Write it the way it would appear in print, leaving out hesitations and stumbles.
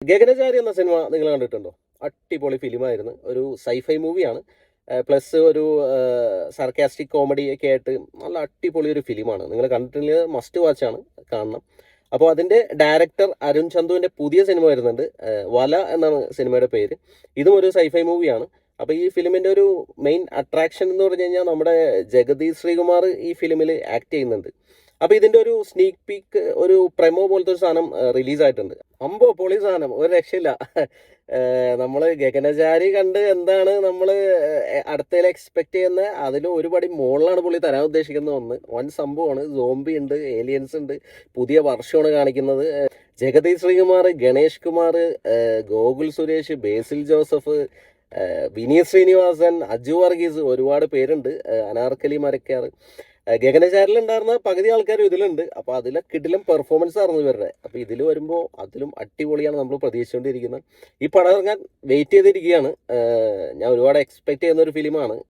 ഗഗനചാരി എന്ന സിനിമ നിങ്ങൾ കണ്ടിട്ടുണ്ടോ? അടിപൊളി ഫിലിമായിരുന്നു. ഒരു സൈഫൈ മൂവിയാണ്. പ്ലസ് ഒരു സർക്കാസ്റ്റിക് കോമഡി ഒക്കെ ആയിട്ട് നല്ല അടിപൊളി ഒരു ഫിലിമാണ്. നിങ്ങൾ കണ്ടിട്ടില്ലെങ്കിൽ മസ്റ്റ് വാച്ചാണ്, കാണണം. അപ്പോൾ അതിൻ്റെ ഡയറക്ടർ അരുൺ ചന്തുവിൻ്റെ പുതിയ സിനിമ വരുന്നുണ്ട്. വല എന്നാണ് സിനിമയുടെ പേര്. ഇതും ഒരു സൈഫൈ മൂവിയാണ്. അപ്പോൾ ഈ ഫിലിമിൻ്റെ ഒരു മെയിൻ അട്രാക്ഷൻ എന്ന് പറഞ്ഞു കഴിഞ്ഞാൽ നമ്മുടെ ജഗതി ശ്രീകുമാർ ഈ ഫിലിമിൽ ആക്ട് ചെയ്യുന്നുണ്ട്. അപ്പോൾ ഇതിൻ്റെ ഒരു സ്നീക്ക് പീക്ക്, ഒരു പ്രെമോ പോലത്തെ ഒരു സാധനം റിലീസായിട്ടുണ്ട്. പൊളി സാധനം, ഒരു രക്ഷയില്ല. നമ്മൾ ഗഗനചാരി കണ്ട് എന്താണ് നമ്മൾ അടുത്തതിൽ എക്സ്പെക്ട് ചെയ്യുന്നത്, അതിലും ഒരുപടി മുകളിലാണ് പുള്ളി തരാൻ ഉദ്ദേശിക്കുന്ന ഒന്ന്. വൻ സംഭവമാണ്. സോംബി ഉണ്ട്, ഏലിയൻസ് ഉണ്ട്, പുതിയ വർഷമാണ് കാണിക്കുന്നത്. ജഗതി ശ്രീകുമാർ, ഗണേഷ് കുമാർ, ഗോകുൽ സുരേഷ്, ബേസിൽ ജോസഫ്, വിനീത് ശ്രീനിവാസൻ, അജു വർഗീസ്, ഒരുപാട് പേരുണ്ട്. അനാർക്കലി മരക്കാർ. ഗഗനചാരിലുണ്ടായിരുന്ന പകുതി ആൾക്കാരും ഇതിലുണ്ട്. അപ്പോൾ അതിലെ കിടിലം പെർഫോമൻസ് ആയിരുന്നു ഇവരുടെ. അപ്പോൾ ഇതിൽ വരുമ്പോൾ അതിലും അടിപൊളിയാണ് നമ്മൾ പ്രതീക്ഷിച്ചുകൊണ്ടിരിക്കുന്നത്. ഈ പടം ഇറങ്ങാൻ വെയിറ്റ് ചെയ്തിരിക്കുകയാണ്. ഞാൻ ഒരുപാട് എക്സ്പെക്ട് ചെയ്യുന്ന ഒരു ഫിലിമാണ്.